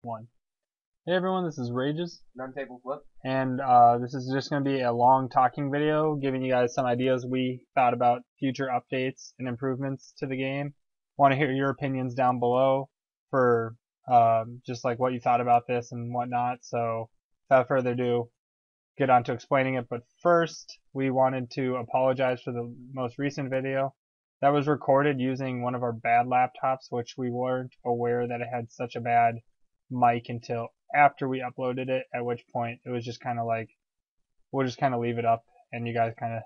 One. Hey everyone, this is Rages, Turntable flip. and this is just going to be a long talking video giving you guys some ideas we thought about future updates and improvements to the game. Want to hear your opinions down below for just like what you thought about this and whatnot. So without further ado, get on to explaining it. But first, we wanted to apologize for the most recent video. That was recorded using one of our bad laptops, which we weren't aware that it had such a bad mic until after we uploaded it, at which point it was just kind of like, we'll just kind of leave it up, and you guys kind of,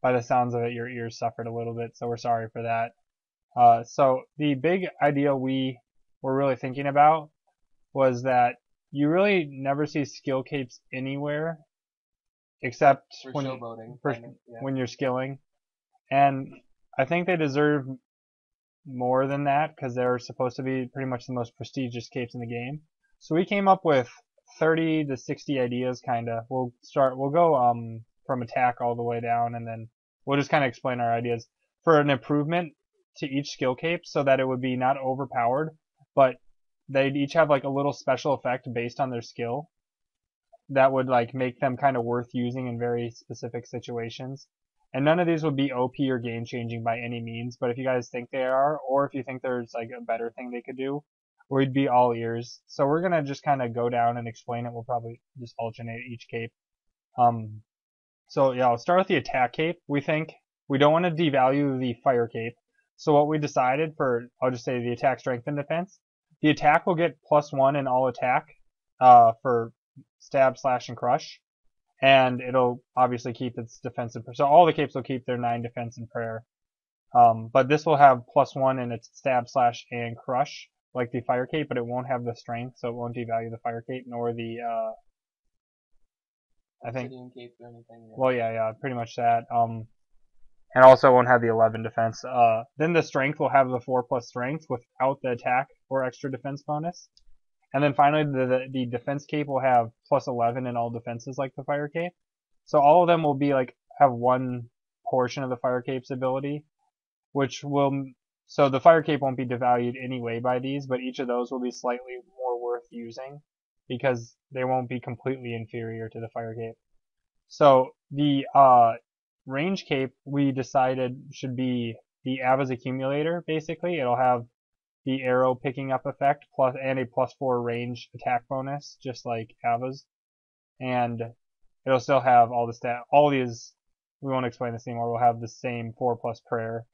by the sounds of it, your ears suffered a little bit, so we're sorry for that. So the big idea we were really thinking about was that you really never see skill capes anywhere except For when showboating. Yeah. when you're skilling, and I think they deserve more than that because they're supposed to be pretty much the most prestigious capes in the game. So we came up with 30 to 60 ideas, kinda. We'll go from attack all the way down, and then we'll just kind of explain our ideas for an improvement to each skill cape, so that it would be not overpowered, but they'd each have like a little special effect based on their skill that would like make them kind of worth using in very specific situations. And none of these would be OP or game changing by any means, but if you guys think they are, or if you think there's like a better thing they could do, we'd be all ears. So we're gonna just kind of go down and explain it. We'll probably just alternate each cape. So yeah, I'll start with the attack cape. We think we don't want to devalue the fire cape. So what we decided for, I'll just say the attack, strength, and defense. The attack will get +1 in all attack, for stab, slash, and crush, and it'll obviously keep its defensive. So all the capes will keep their 9 defense and prayer. But this will have +1 in its stab, slash, and crush, like the fire cape, but it won't have the strength, so it won't devalue the fire cape nor the I think. Obsidian cape or anything. Well, yeah, pretty much that. And also won't have the 11 defense. Then the strength will have the 4+ strength without the attack or extra defense bonus. And then finally, the defense cape will have +11 in all defenses like the fire cape. So all of them will be like, have one portion of the fire cape's ability, which will, so the fire cape won't be devalued anyway by these, but each of those will be slightly more worth using because they won't be completely inferior to the fire cape. So the range cape we decided should be the Ava's accumulator. Basically, it'll have the arrow picking up effect plus and a +4 range attack bonus, just like Ava's, and it'll still have all the all these. We won't explain this anymore. We'll have the same 4+ prayer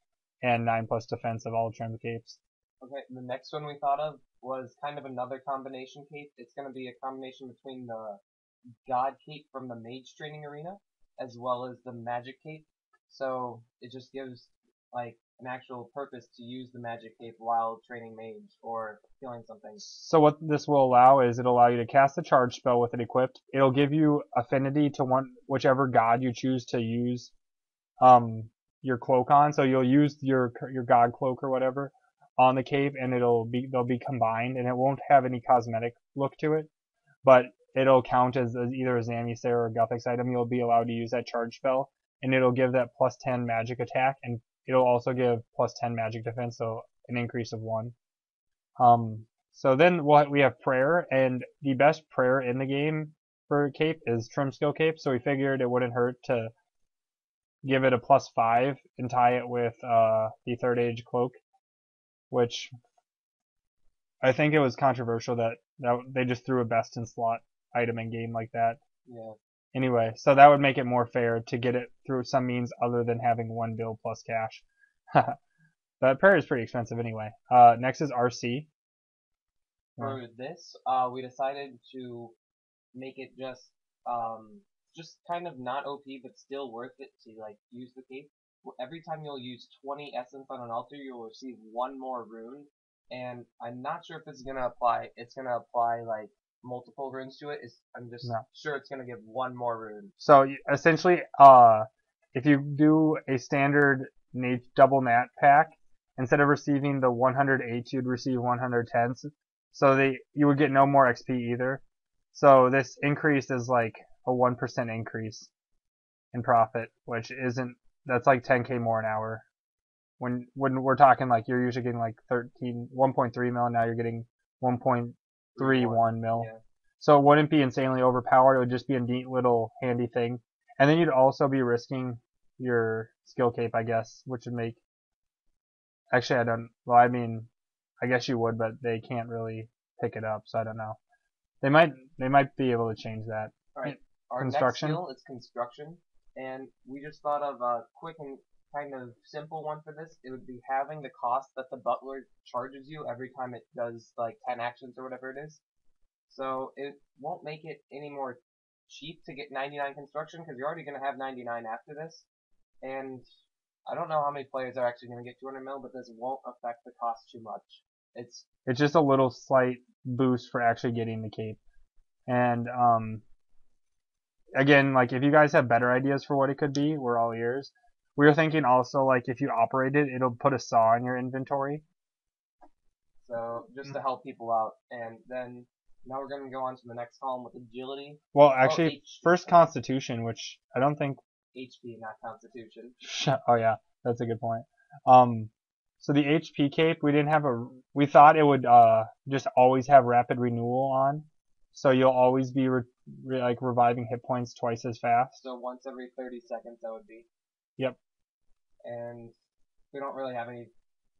and 9+ defense of all trim capes. Okay, the next one we thought of was kind of another combination cape. It's going to be a combination between the God cape from the Mage Training Arena as well as the Magic cape. So it just gives like an actual purpose to use the Magic cape while training Mage or killing something. So what this will allow is it'll allow you to cast a charge spell with it equipped. It'll give you affinity to whichever god you choose to use your cloak on. So you'll use your god cloak or whatever on the cape, and they'll be combined, and it won't have any cosmetic look to it, but it'll count as either a Zamisare or a Guthix item. You'll be allowed to use that charge spell, and it'll give that +10 magic attack, and it'll also give +10 magic defense, so an increase of 1. So then we have prayer, and the best prayer in the game for cape is trim skill cape, so we figured it wouldn't hurt to give it a +5 and tie it with the third age cloak, which I think it was controversial that they just threw a best in slot item in game like that. Yeah. Anyway, so that would make it more fair to get it through some means other than having 1 bill plus cash. But prayer is pretty expensive anyway. Next is RC. For this, we decided to make it just kind of not OP, but still worth it to like use the cape. Every time you'll use 20 essence on an altar, you'll receive 1 more rune. And I'm not sure if it's gonna apply. It's gonna apply like multiple runes to it. I'm just sure it's gonna give 1 more rune. So essentially, if you do a standard double nat pack, instead of receiving the 108, you'd receive 110s. So you would get no more XP either. So this increase is like a 1% increase in profit, which that's like 10k more an hour. When we're talking like you're usually getting like 1.3 mil, now you're getting 1. 3-1 mil. Yeah. So it wouldn't be insanely overpowered. It would just be a neat little handy thing. And then you'd also be risking your skill cape, I guess, which would make. Actually, I don't. Well, I mean, I guess you would, but they can't really pick it up, so I don't know. They might be able to change that. Alright, our next Construction? skill is construction, and we just thought of a quick and kind of simple one for this. It would be having the cost that the butler charges you every time it does like 10 actions or whatever it is. So it won't make it any more cheap to get 99 construction because you're already going to have 99 after this. And I don't know how many players are actually going to get 200 mil, but this won't affect the cost too much. It's just a little slight boost for actually getting the cape. And again, like if you guys have better ideas for what it could be, we're all ears. We were thinking also like if you operate it, it'll put a saw in your inventory. So just to help people out, and then now we're going to go on to the next column with agility. Well, actually, first Constitution, which I don't think. HP, not Constitution. Oh yeah, that's a good point. So the HP cape, we thought it would just always have rapid renewal on, so you'll always be like reviving hit points twice as fast. So once every 30 seconds, that would be. Yep. And we don't really have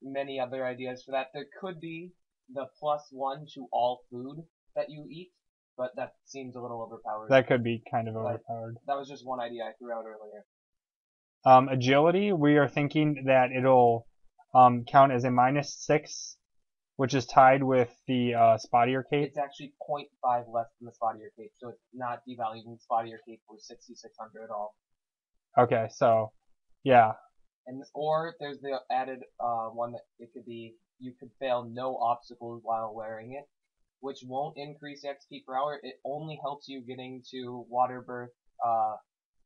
many other ideas for that. There could be the +1 to all food that you eat, but that seems a little overpowered. That could be kind of overpowered. That was just one idea I threw out earlier. Agility, we are thinking that it'll count as a -6, which is tied with the Spottier cape. It's actually 0.5 less than the Spottier cape, so it's not devaluing the Spottier cape for 6,600 at all. Okay, so yeah. And or there's the added one that it could be you could fail no obstacles while wearing it, which won't increase XP per hour. It only helps you getting to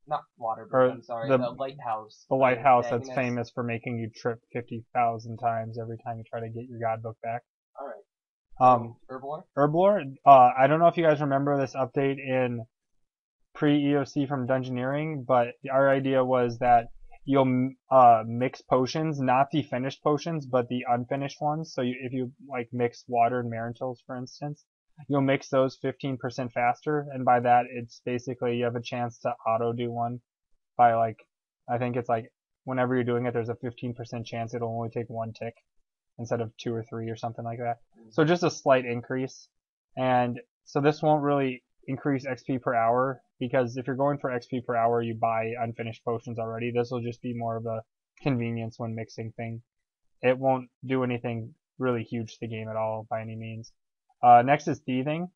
not Waterbirth, I'm sorry, the lighthouse. The lighthouse that's famous for making you trip 50,000 times every time you try to get your god book back. Alright. Herblore? Herblore, I don't know if you guys remember this update in pre-EOC from Dungeoneering, but our idea was that you'll mix potions, not the finished potions, but the unfinished ones. So if you like mix water and Marintils, for instance, you'll mix those 15% faster, and by that it's basically you have a chance to auto do one by like, I think it's like whenever you're doing it, there's a 15% chance it'll only take 1 tick instead of 2 or 3 or something like that. So just a slight increase, and so this won't really increase XP per hour, because if you're going for XP per hour, you buy unfinished potions already. This will just be more of a convenience when mixing thing. It won't do anything really huge to the game at all by any means. Next is thieving.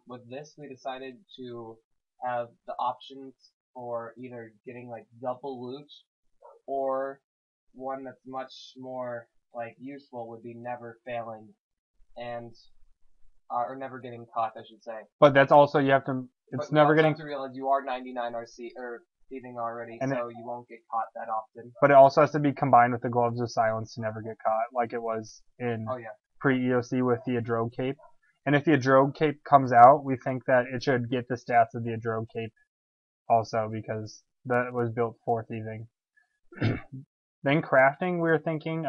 With this, we decided to have the options for either getting like double loot, or one that's much more like useful would be never failing, and or never getting caught, I should say. But that's also you have to. It's never getting. You have to realize you are 99 RC or thieving already, and so you won't get caught that often. But it also has to be combined with the gloves of silence to never get caught, like it was in pre-EOC with the Adrogue cape. And if the Adrogue cape comes out, we think that it should get the stats of the Adrogue cape also, because that was built for thieving. Then crafting, we were thinking.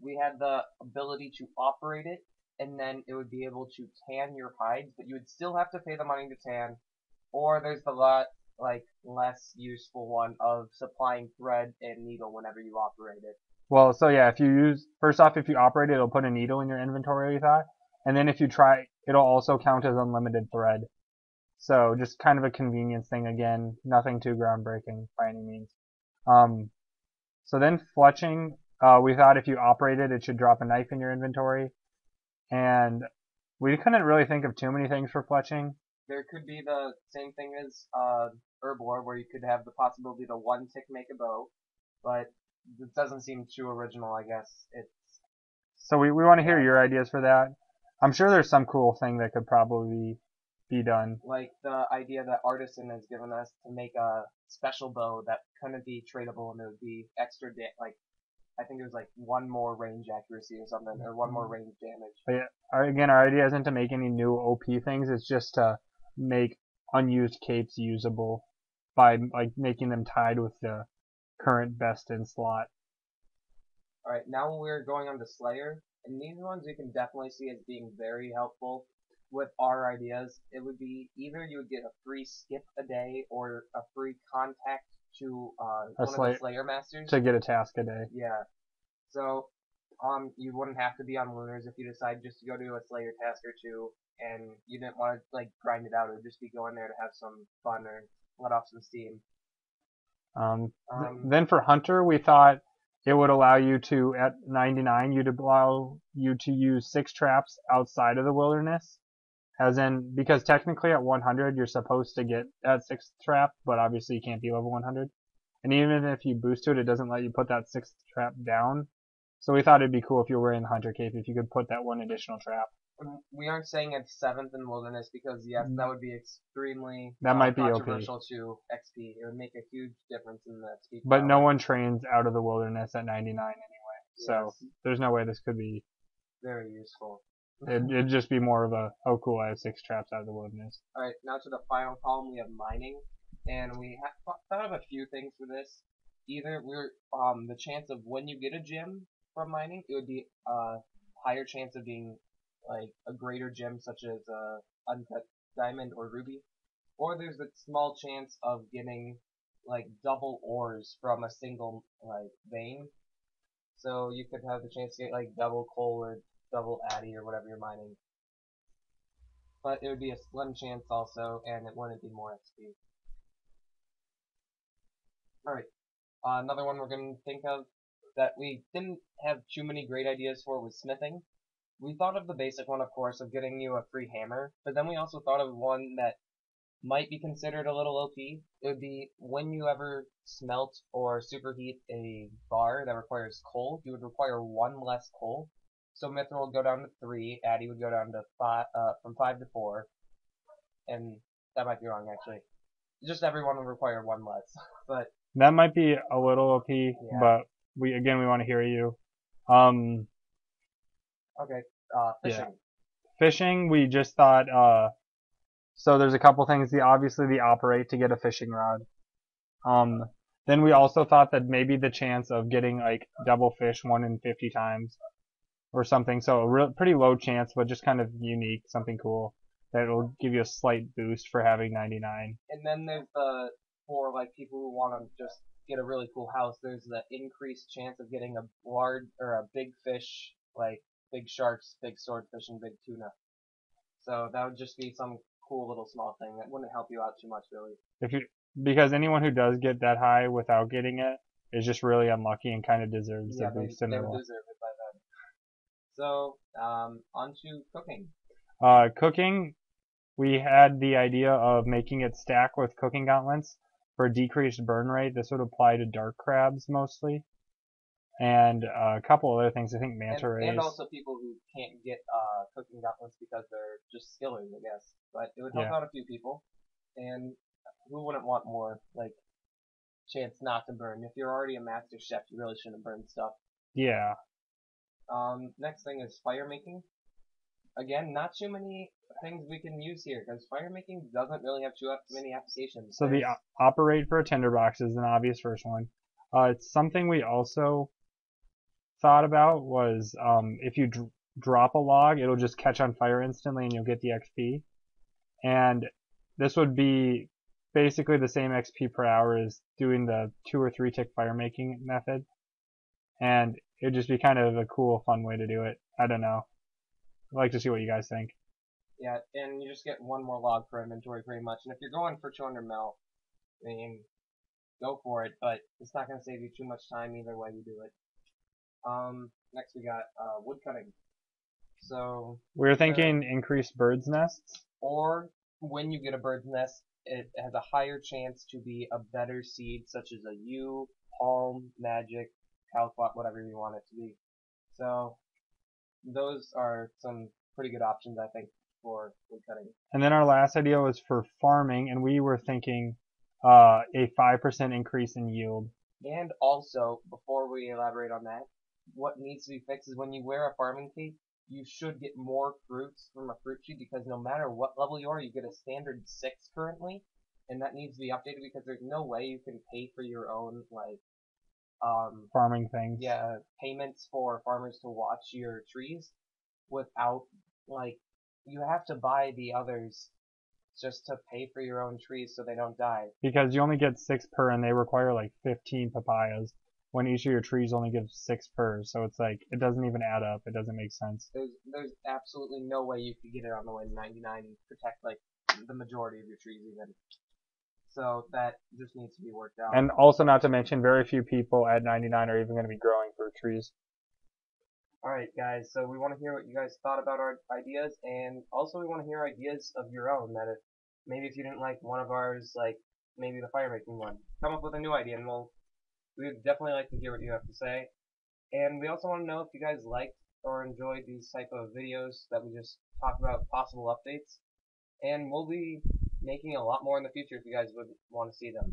We had the ability to operate it, and then it would be able to tan your hides, but you would still have to pay the money to tan. Or there's the less useful one of supplying thread and needle whenever you operate it. Well, so yeah, if you operate it, it'll put a needle in your inventory, we thought. And then if you try, it'll also count as unlimited thread. So just kind of a convenience thing again, nothing too groundbreaking by any means. So then fletching, we thought if you operate it, it should drop a knife in your inventory. And we couldn't really think of too many things for fletching. There could be the same thing as Herblore, where you could have the possibility to 1 tick make a bow, but it doesn't seem too original, I guess. So we want to hear your ideas for that. I'm sure there's some cool thing that could probably be done. Like the idea that Artisan has given us to make a special bow that couldn't be tradable, and it would be extra, I think it was like 1 more range accuracy or something, or 1 more range damage. But yeah, again, our idea isn't to make any new OP things, it's just to make unused capes usable by like making them tied with the current best in slot. Alright, now we're going on to Slayer. And these ones we can definitely see as being very helpful with our ideas. It would be either you would get a free skip a day or a free contact to A one of the slate Slayer Masters. to get a task a day. Yeah. So you wouldn't have to be on Lunars if you decide just to go do a Slayer task or two, and you didn't want to like grind it out. It would just be going there to have some fun or let off some steam. Then for Hunter, we thought it would allow you to, at 99, you'd allow you to use 6 traps outside of the wilderness. As in, because technically at 100, you're supposed to get that 6th trap, but obviously you can't be level 100. And even if you boost to it, it doesn't let you put that 6th trap down. So we thought it'd be cool if you were wearing the Hunter Cape if you could put that one additional trap. We aren't saying it's 7th in Wilderness because, yes, that would be extremely That might be controversial to XP. It would make a huge difference in the XP. But no one trains out of the Wilderness at 99 anyway. So Yes. there's no way this could be. Very useful. It'd just be more of a, oh cool, I have 6 traps out of the Wilderness. Alright, now to the final column, we have mining. And we thought of a few things for this. Either the chance of when you get a gem from mining, it would be a higher chance of being like a greater gem such as uncut diamond or ruby. Or there's a small chance of getting like double ores from a single like vein. So you could have the chance to get like double coal or double addy or whatever you're mining. But it would be a slim chance also, and it wouldn't be more XP. Alright, another one we're going to think of that we didn't have too many great ideas for was smithing. We thought of the basic one, of course, of getting you a free hammer, but then we also thought of one that might be considered a little OP. It would be when you ever smelt or superheat a bar that requires coal, you would require 1 less coal. So Mithril would go down to 3, Addy would go down to 5, from 5 to 4, and that might be wrong actually. Just everyone would require 1 less, but that might be a little OP, yeah. But we want to hear you. Okay, fishing. Yeah. Fishing, we just thought, so there's a couple things. Obviously the operate to get a fishing rod. Then we also thought that maybe the chance of getting like double fish 1 in 50 times or something. So a pretty low chance, but just kind of unique, something cool that will give you a slight boost for having 99. And then there's for like people who want to just get a really cool house, there's the increased chance of getting a large or a big fish, like big sharks, big swordfish, and big tuna. So that would just be some cool little small thing that wouldn't help you out too much, really. Because anyone who does get that high without getting it is just really unlucky and kind of deserves the boost. They would deserve it by then. So on to cooking. Cooking, we had the idea of making it stack with cooking gauntlets for a decreased burn rate. This would apply to dark crabs mostly. And a couple other things, I think manta rays. And also people who can't get cooking gauntlets because they're just skillers, I guess. But it would help out a few people. And who wouldn't want more, like, chance not to burn? If you're already a master chef, you really shouldn't burn stuff. Yeah. Next thing is fire making. Again, not too many things we can use here, because fire making doesn't really have too many applications. So the operate for a tinderbox is an obvious first one. It's something we also thought about was if you drop a log, it'll just catch on fire instantly and you'll get the XP. And this would be basically the same XP per hour as doing the 2 or 3 tick fire making method. And it'd just be kind of a cool, fun way to do it. I don't know. I'd like to see what you guys think. Yeah, and you just get 1 more log per inventory pretty much. And if you're going for 200 mil, I mean, go for it, but it's not going to save you too much time either way you do it. Next we got wood cutting. So we're thinking increased birds' nests. Or when you get a bird's nest, it has a higher chance to be a better seed, such as a yew, palm, magic, cowslip, whatever you want it to be. So those are some pretty good options, I think, for wood cutting. And then our last idea was for farming, and we were thinking a 5% increase in yield. And also, before we elaborate on that, what needs to be fixed is when you wear a farming cape, you should get more fruits from a fruit tree, because no matter what level you are, you get a standard 6 currently, and that needs to be updated because there's no way you can pay for your own, like, farming things. yeah, payments for farmers to watch your trees without, like, you have to buy the others just to pay for your own trees so they don't die. Because you only get 6 per, and they require like 15 papayas, when each of your trees only gives 6 per. So it's like, it doesn't even add up. It doesn't make sense. There's absolutely no way you could get it on the Win 99 and protect, like, the majority of your trees even. So that just needs to be worked out. And also, not to mention, very few people at 99 are even going to be growing fruit trees. Alright guys, so we want to hear what you guys thought about our ideas, and also we want to hear ideas of your own, that maybe if you didn't like one of ours, like maybe the fire making one, come up with a new idea, and we would definitely like to hear what you have to say. And we also want to know if you guys liked or enjoyed these type of videos that we just talk about possible updates, and we'll be making a lot more in the future if you guys would want to see them.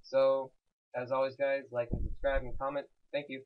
So, as always guys, like and subscribe and comment. Thank you.